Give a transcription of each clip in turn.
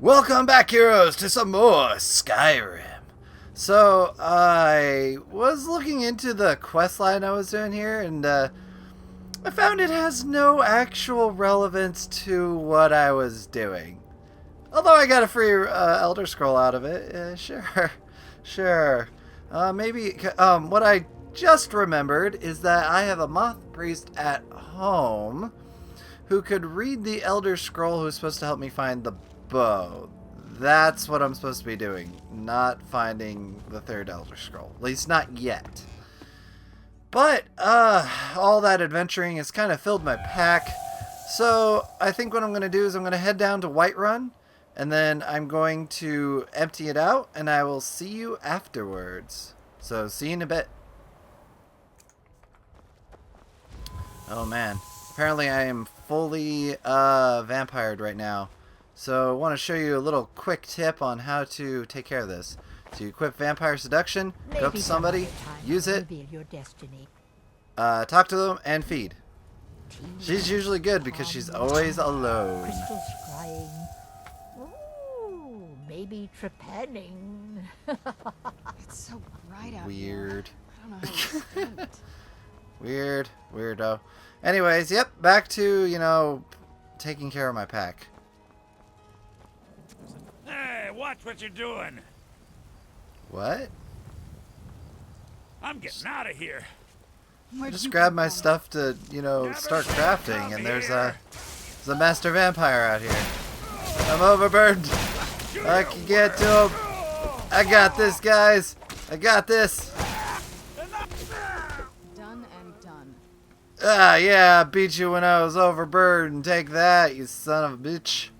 Welcome back, heroes, to some more Skyrim. So, I was looking into the questline I was doing here, and I found it has no actual relevance to what I was doing. Although I got a free Elder Scroll out of it. Sure. Maybe, what I just remembered is that I have a moth priest at home who could read the Elder Scroll who's supposed to help me find the bow. That's what I'm supposed to be doing, not finding the third Elder Scroll. At least not yet. But, all that adventuring has kind of filled my pack. So, I think what I'm going to do is I'm going to head down to Whiterun, and then I'm going to empty it out, and I will see you afterwards. So, see you in a bit. Oh man. Apparently I am fully vampired right now. So I want to show you a little quick tip on how to take care of this. So you equip Vampire Seduction, go up to somebody, use it, talk to them, and feed. She's usually good because she's always alone. Crystals crying. Ooh, maybe trepanning. It's so bright out Weird. here. I don't know how to stand it. Weirdo. Anyways, yep, back to, taking care of my pack. Hey, watch what you're doing. What? I'm getting out of here. Where'd Just you grab come my from? stuff to, start crafting, and there's a master vampire out here. I'm overburdened. I can get to him. I got this, guys. I got this. Done and done. Ah, yeah, I beat you when I was overburdened. Take that, you son of a bitch.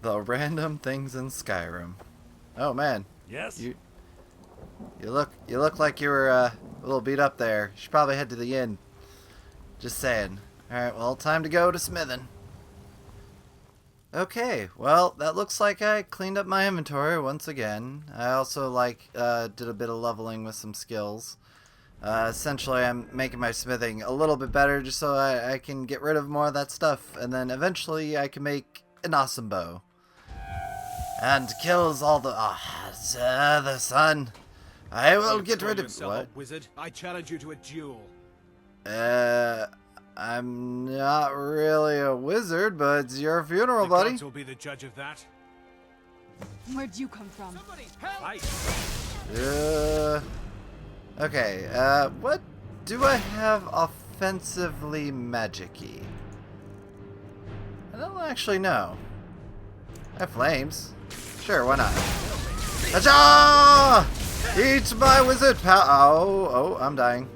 The random things in Skyrim. Oh man, Yes? you look like you were a little beat up there. You should probably head to the inn. Just saying. All right, well, time to go to smithing. Okay, well, that looks like I cleaned up my inventory once again. I also did a bit of leveling with some skills. Essentially, I'm making my smithing a little bit better just so I can get rid of more of that stuff, and then eventually I can make an awesome bow. And kills all the sun. I will get rid of what? Wizard, I challenge you to a duel. I'm not really a wizard, but it's your funeral, The buddy. gods will be the judge of that. Where'd you come from? Fight. Okay, what do I have offensively magic-y? I don't actually know. I have flames. Sure, why not? Acha! Eat my wizard power! Oh, I'm dying.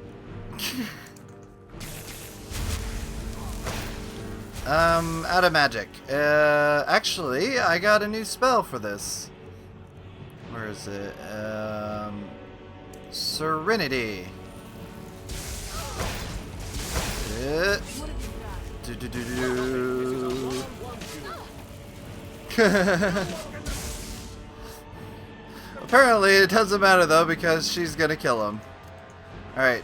Out of magic. Actually, I got a new spell for this. Where is it? Serenity. Apparently, it doesn't matter though because she's gonna kill him. All right.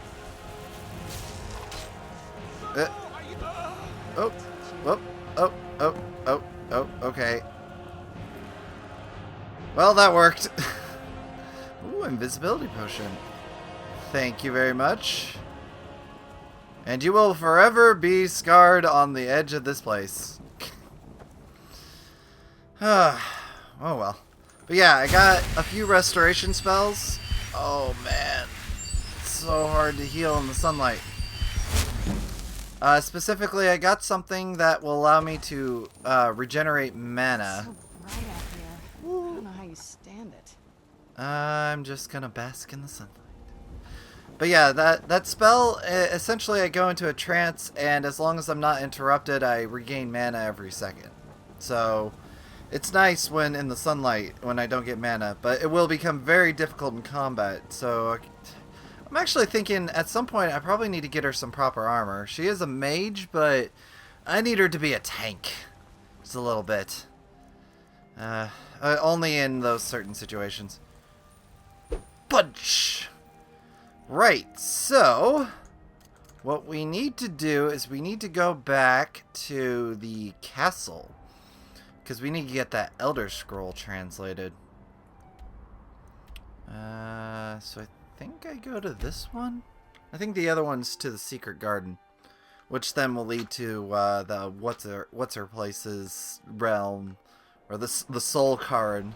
Okay. Well, that worked. Ooh, invisibility potion. Thank you very much. And you will forever be scarred on the edge of this place. Oh well. But yeah, I got a few restoration spells. Oh man. It's so hard to heal in the sunlight. Specifically, I got something that will allow me to regenerate mana. So bright out here. I don't know how you stand it. I'm just gonna bask in the sunlight. But yeah, that spell, essentially I go into a trance, and as long as I'm not interrupted, I regain mana every second. So, it's nice when in the sunlight, when I don't get mana, but it will become very difficult in combat, so I'm actually thinking at some point I probably need to get her some proper armor. She is a mage, but I need her to be a tank. Just a little bit. Only in those certain situations. Punch! Right, so what we need to do is we need to go back to the castle Because we need to get that Elder Scroll translated. So I think I go to this one? I think the other one's to the Secret Garden. Which then will lead to the What's-Her-Place's realm. Or the Soul Card.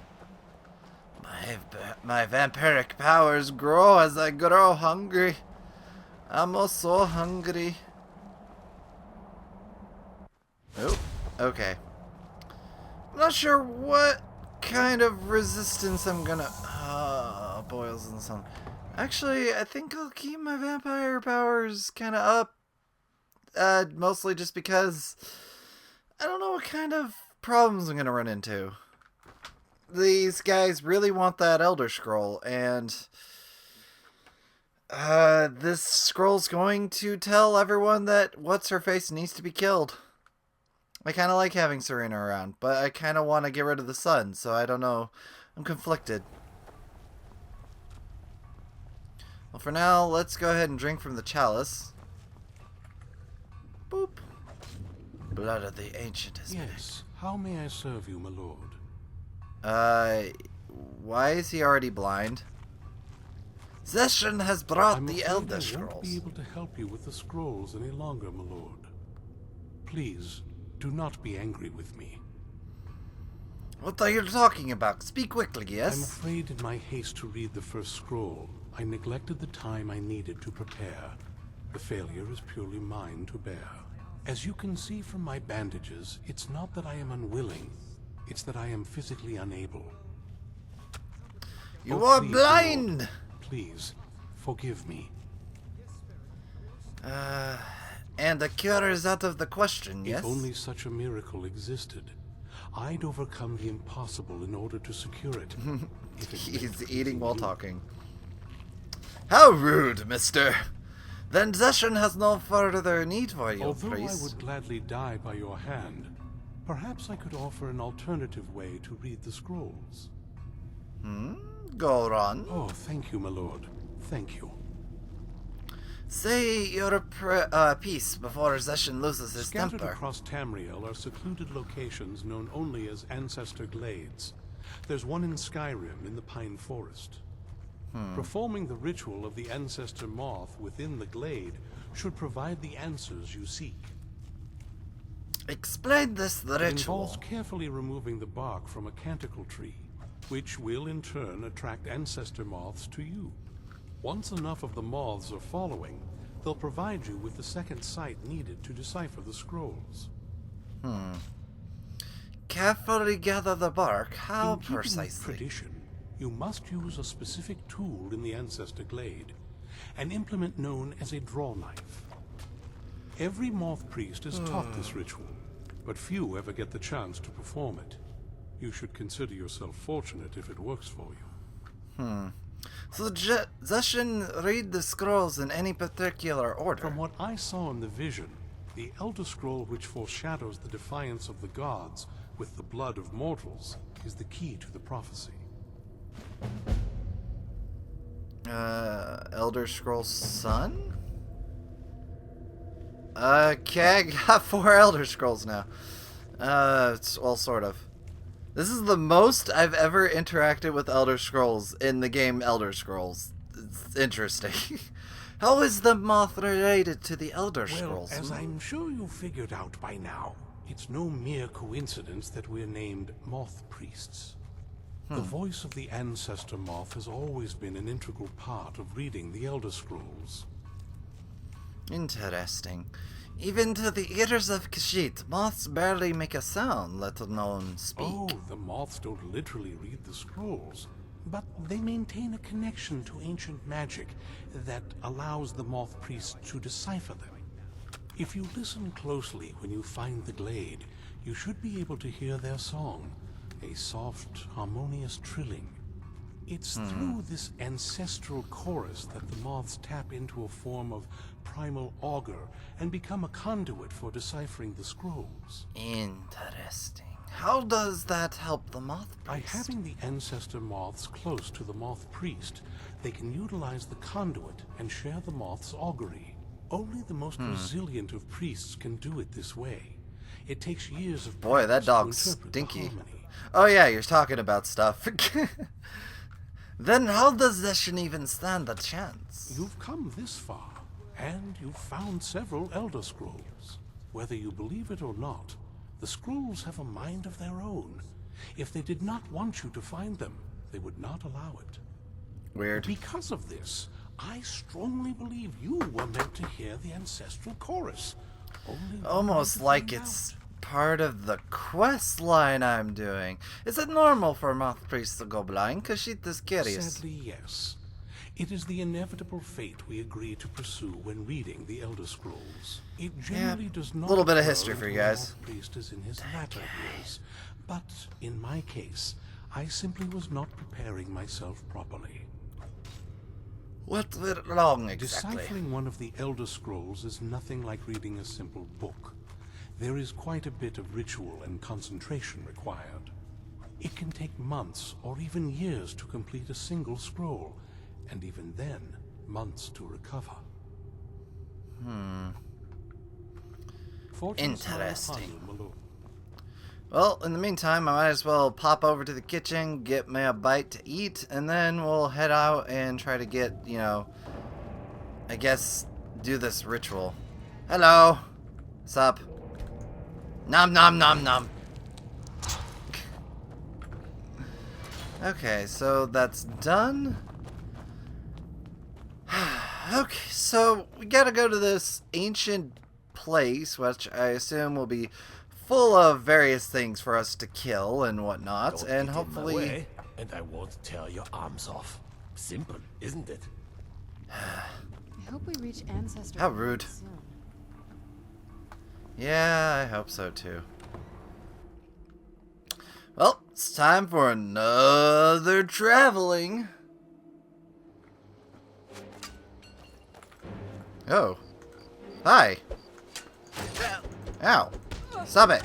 My vampiric powers grow as I grow hungry. I'm so hungry. Oh, okay. I'm not sure what kind of resistance I'm gonna... boils in the sun. Actually, I think I'll keep my vampire powers kind of up. Mostly just because I don't know what kind of problems I'm gonna run into. These guys really want that Elder Scroll, and this scroll's going to tell everyone that What's-Her-Face needs to be killed. I kind of like having Serena around, but I kind of want to get rid of the sun, so I don't know. I'm conflicted. Well, for now, let's go ahead and drink from the chalice. Boop. Blood of the Ancient is Yes, how may I serve you, my lord? Why is he already blind? Zeshan has brought I'm the afraid Elder I won't Scrolls. be able to help you with the scrolls any longer, my lord. Please, do not be angry with me. What are you talking about? Speak quickly, I'm yes? afraid in my haste to read the first scroll, I neglected the time I needed to prepare. The failure is purely mine to bear. As you can see from my bandages, it's not that I am unwilling, it's that I am physically unable. You Oh, are please, blind! Lord, please, forgive me. And the cure is out of the question, yes? If only such a miracle existed, I'd overcome the impossible in order to secure it. If it meant He's eating pleasing while you. talking. How rude, mister! Then Zeshan has no further need for you, Although priest. I would gladly die by your hand, perhaps I could offer an alternative way to read the scrolls. Go on. Oh, thank you, my lord. Thank you. Say your piece before Zeshan loses his Scattered temper. across Tamriel are secluded locations known only as Ancestor Glades. There's one in Skyrim in the Pine Forest. Performing the ritual of the Ancestor Moth within the glade should provide the answers you seek. Explain this It involves ritual. carefully removing the bark from a canticle tree, which will in turn attract ancestor moths to you. Once enough of the moths are following, they'll provide you with the second sight needed to decipher the scrolls. Carefully gather the bark. How In keeping with precisely? tradition, you must use a specific tool in the Ancestor Glade, an implement known as a draw knife. Every moth priest is taught this ritual, but few ever get the chance to perform it. You should consider yourself fortunate if it works for you. So Zeshan read the scrolls in any particular order. From what I saw in the vision, the Elder Scroll which foreshadows the defiance of the gods with the blood of mortals is the key to the prophecy. Elder Scrolls Sun? Okay, I got 4 Elder Scrolls now. It's well, sort of. This is the most I've ever interacted with Elder Scrolls in the game Elder Scrolls. It's interesting. How is the moth related to the Elder Well, Scrolls? as I'm sure you figured out by now, it's no mere coincidence that we're named Moth Priests. The voice of the Ancestor Moth has always been an integral part of reading the Elder Scrolls. Interesting. Even to the ears of Khajiit, moths barely make a sound, let alone speak. Oh, the moths don't literally read the scrolls, but they maintain a connection to ancient magic that allows the moth priests to decipher them. If you listen closely when you find the glade, you should be able to hear their song, a soft, harmonious trilling. It's through this ancestral chorus that the moths tap into a form of primal augur and become a conduit for deciphering the scrolls. Interesting. How does that help the moth By priest? having the ancestor moths close to the moth priest, they can utilize the conduit and share the moth's augury. Only the most resilient of priests can do it this way. It takes years of Boy, that practice to dog's interpret the stinky. harmony. Oh yeah, you're talking about stuff. Then how does this even stand a chance? You've come this far, and you've found several Elder Scrolls. Whether you believe it or not, the scrolls have a mind of their own. If they did not want you to find them, they would not allow it. Weird. Because of this, I strongly believe you were meant to hear the ancestral chorus. Only Almost to like find it's out. part of the quest line I'm doing. Is it normal for moth priests to go blind? Cause shit is curious. Sadly, yes. It is the inevitable fate we agree to pursue when reading the Elder Scrolls. It generally does not. Little bit of occur history for you until the guys. Moth Priest is in his latter years. But in my case, I simply was not preparing myself properly. What went wrong exactly? Deciphering one of the Elder Scrolls is nothing like reading a simple book. There is quite a bit of ritual and concentration required. It can take months or even years to complete a single scroll, and even then, months to recover. Fortune smile Interesting. upon you, Malone. Well, in the meantime, I might as well pop over to the kitchen, get me a bite to eat, and then we'll head out and try to get, you know, I guess, do this ritual. Hello. What's up? Nom nom nom nom. Okay, so that's done. Okay, so we gotta go to this ancient place, which I assume will be full of various things for us to kill and whatnot, Don't and get in my hopefully... way, and I won't tear your arms off. Simple, isn't it? I hope we reach ancestor. How rude. soon. Yeah, I hope so too. Well, it's time for another traveling. Oh. Hi. Ow. Stop it.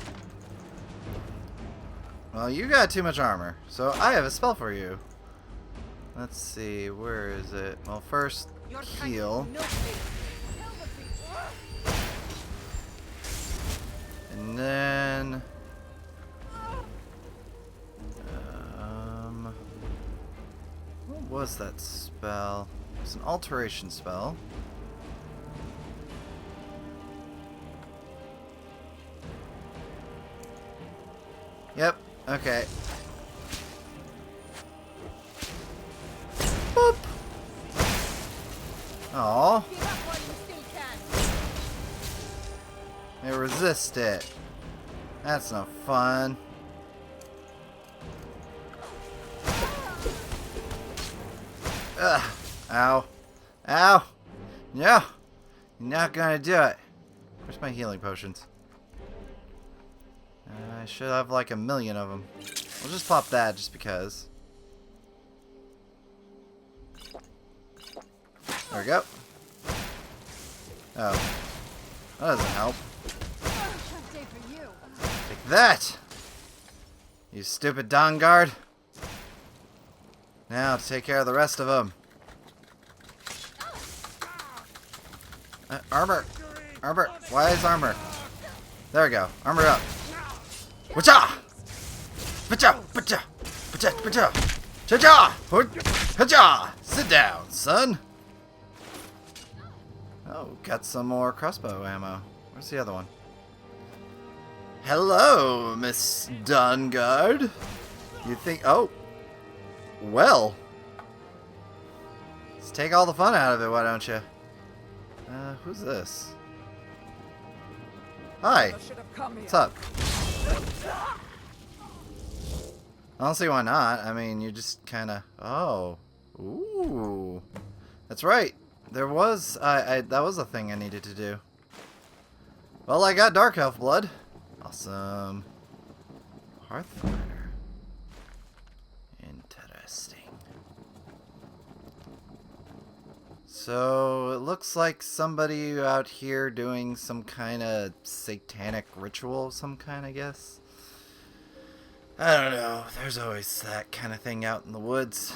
Well, you got too much armor, so I have a spell for you. Let's see, where is it? Well, first, heal. And then... what was that spell? It's an alteration spell. Yep, okay. Boop! Aww. They resist it. That's no fun. Ugh. Ow. Ow. No. You're not gonna do it. Where's my healing potions? I should have like 1,000,000 of them. We'll just pop that just because. There we go. Oh. That doesn't help. Tough day for you. Take that! You stupid Dawn Guard. Now to take care of the rest of them. Armor! Armor! Why is armor? There we go. Armor up. Wacha! Wacha! Wacha! Wacha! Wacha! Cha-cha! Wacha! Sit down, son. Oh, got some more crossbow ammo. Where's the other one? Hello, Miss Dawnguard. You think... Oh. Well. Let's take all the fun out of it, why don't you? Who's this? Hi. What's up? I don't see why not. I mean, you just kind of... Oh. Ooh. That's right. There was... that was a thing I needed to do. Well, I got Dark Elf blood. Awesome. Hearthfinder. Interesting. So, it looks like somebody out here doing some kind of satanic ritual of some kind, I guess. I don't know. There's always that kind of thing out in the woods.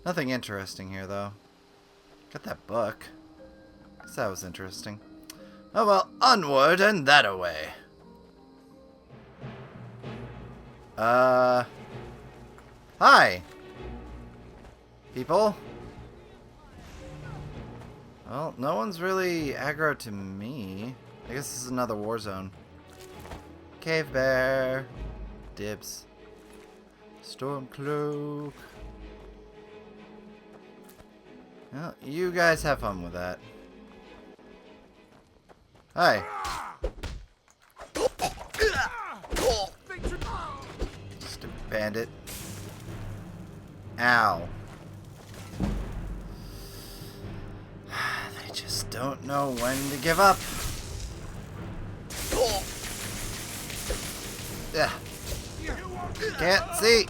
Nothing interesting here, though. Got that book. Guess that was interesting. Oh well, onward and that away. Hi! People? Well, no one's really aggro to me. I guess this is another war zone. Cave bear. Dibs. Stormcloak. Well, you guys have fun with that. Hi. Stupid bandit. Ow. They just don't know when to give up. Yeah. Can't see.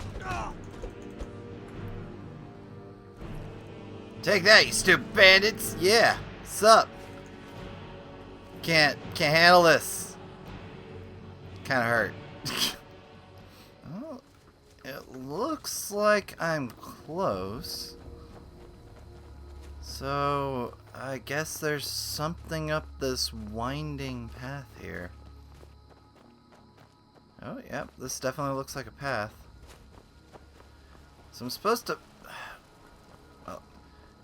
Take that, you stupid bandits. Yeah. Sup? Can't handle this. Kinda hurt. Well, it looks like I'm close. So, I guess there's something up this winding path here. Oh, yep, this definitely looks like a path. So I'm supposed to... Well,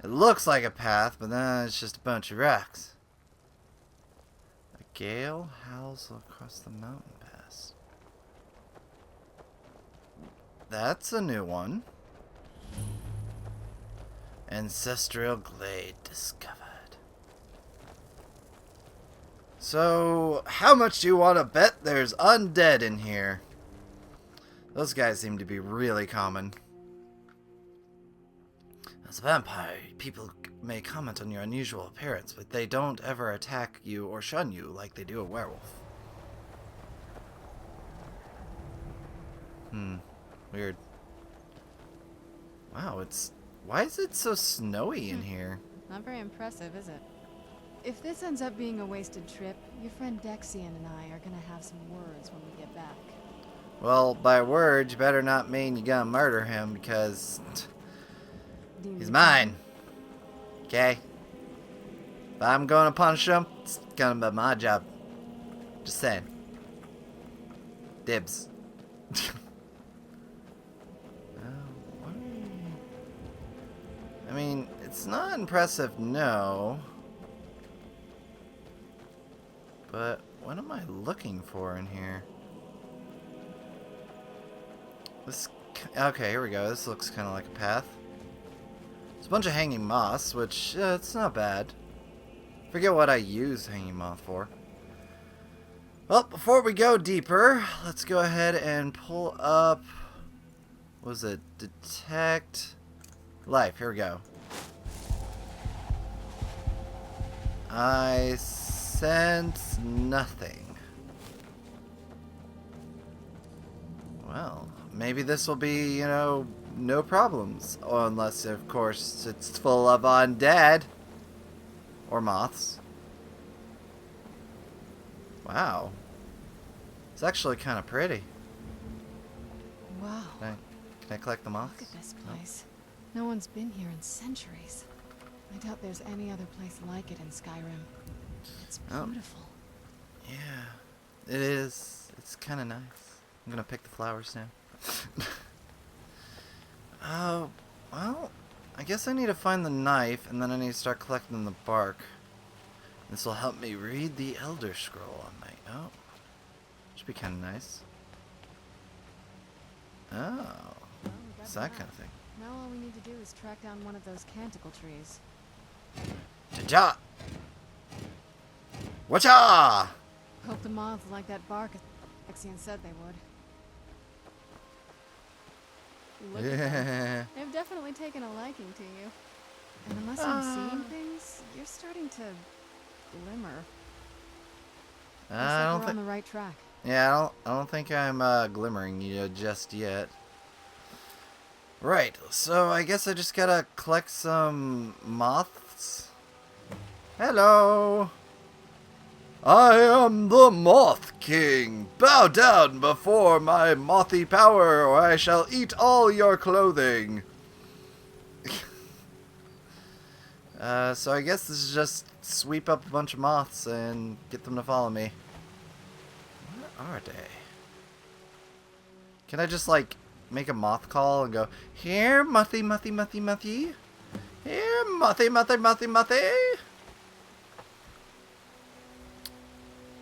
it looks like a path, but then it's just a bunch of rocks. A gale howls across the mountain pass. That's a new one. Ancestral glade discovered. So, how much do you want to bet there's undead in here? Those guys seem to be really common. As a vampire, people may comment on your unusual appearance, but they don't ever attack you or shun you like they do a werewolf. Weird. Wow, why is it so snowy in here? Not very impressive, is it? If this ends up being a wasted trip, your friend Dexian and I are gonna have some words when we get back. Well, by words, you better not mean you're gonna murder him, because he's mine. Okay? If I'm gonna punish him, it's gonna be my job. Just saying. Dibs. I mean, it's not impressive, no. But what am I looking for in here? Okay, here we go. This looks kind of like a path. It's a bunch of hanging moss, which it's not bad. Forget what I use hanging moss for. Well, before we go deeper, let's go ahead and pull up. What was it? Detect life. Here we go. I sense nothing. Well, maybe this will be, you know, no problems. Unless, of course, it's full of undead. Or moths. Wow. It's actually kind of pretty. Wow. Can I collect the moths? Look at this place. No one's been here in centuries. I doubt there's any other place like it in Skyrim. It's beautiful. Yeah, it is. It's kind of nice. I'm gonna pick the flowers now. Well, I guess I need to find the knife, and then I need to start collecting the bark. This will help me read the Elder Scroll on my... Oh. Should be kind of nice. Oh. It's that kind of thing. Now all we need to do is track down one of those canticle trees. Cha-cha! Watcha! Hope the moths like that bark as Dexian said they would. Look at them. They've definitely taken a liking to you. And unless I'm seeing things, you're starting to glimmer. I don't we're on the right track. Yeah, I don't think I'm glimmering you just yet. Right, so I guess I just gotta collect some moths. Hello! I am the Moth King. Bow down before my mothy power, or I shall eat all your clothing. So I guess this is just sweep up a bunch of moths and get them to follow me. Where are they? Can I just, like, make a moth call and go, here, muthy, muthy, muthy, muthy? Here, muthy, muthy, muthy, muthy?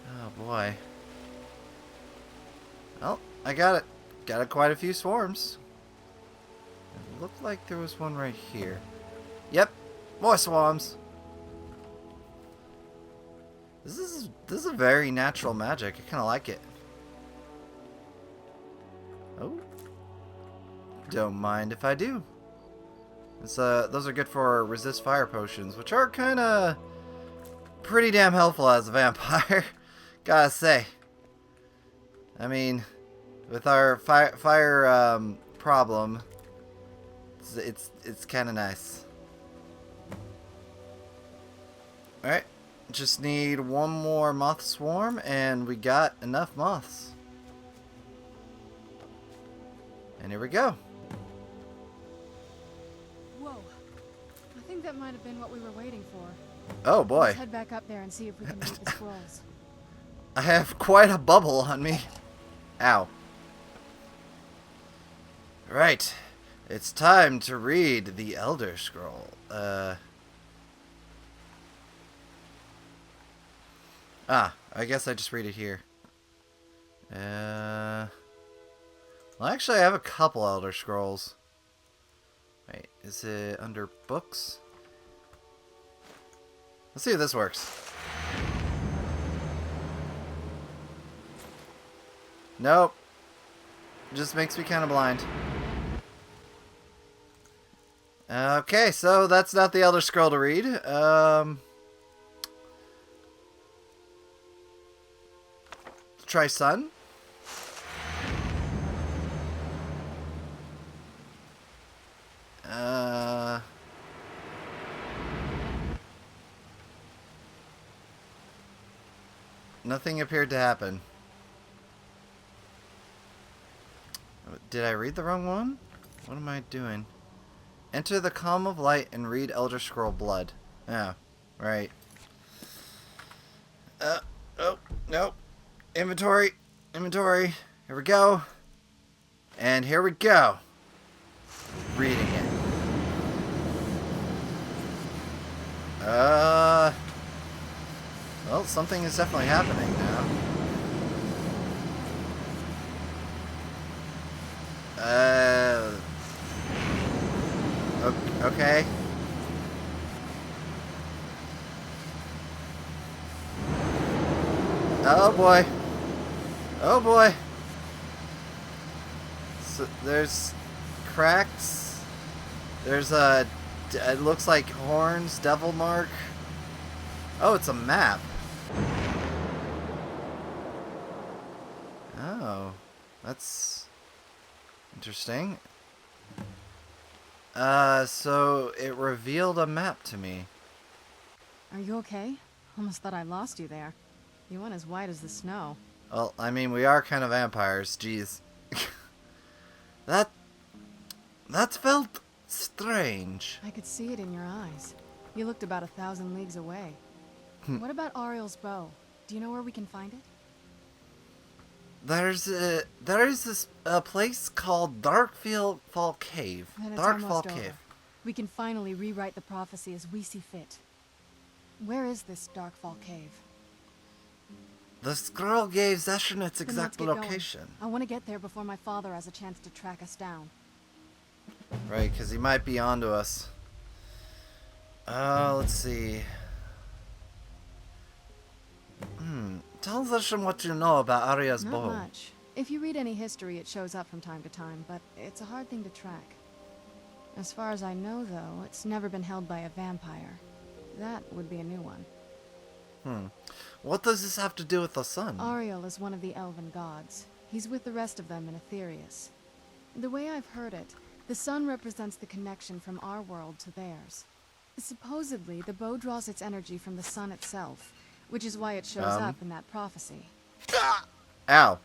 Oh, boy. Well, I got it. Got quite a few swarms. It looked like there was one right here. Yep, more swarms. This is a very natural magic. I kind of like it. Oh, don't mind if I do. It's those are good for resist fire potions, which are kind of pretty damn helpful as a vampire. Gotta say. I mean, with our fire problem, it's kind of nice. All right, just need one more moth swarm, and we got enough moths. And here we go. Whoa. I think that might have been what we were waiting for. Oh boy. Let's head back up there and see if we can read the scrolls. I have quite a bubble on me. Ow. Right. It's time to read the Elder Scroll. I guess I just read it here. Well, actually, I have a couple Elder Scrolls. Wait, is it under books? Let's see if this works. Nope. Just makes me kind of blind. Okay, so that's not the Elder Scroll to read. Try Sun. Nothing appeared to happen. Did I read the wrong one? What am I doing? Enter the Calm of Light and read Elder Scroll Blood. Oh, right. Oh, no. Inventory. Inventory. Here we go. And here we go. Reading it. Well, something is definitely happening now. Okay. Oh boy. Oh boy. So there's cracks. There's it looks like horns, devil mark. Oh, it's a map. Oh, that's interesting. So it revealed a map to me. Are you okay? Almost thought I lost you there. You went as white as the snow. Well, I mean, we are kind of vampires. Jeez. That felt strange. I could see it in your eyes. You looked about 1,000 leagues away. What about Ariel's bow? Do you know where we can find it? There is this place called Darkfall Cave. Then it's Darkfall almost Cave. over. We can finally rewrite the prophecy as we see fit. Where is this Darkfall Cave? The scroll gave Zeshin its Then exact let's get going. location. I want to get there before my father has a chance to track us down. Right, because he might be onto us. Let's see. Tell Zeshin what you know about Arya's Not bow. much. If you read any history, it shows up from time to time, but it's a hard thing to track. As far as I know, though, it's never been held by a vampire. That would be a new one. What does this have to do with the sun? Ariel is one of the elven gods. He's with the rest of them in Aetherius. The way I've heard it, the sun represents the connection from our world to theirs. Supposedly, the bow draws its energy from the sun itself, which is why it shows up in that prophecy. Ow.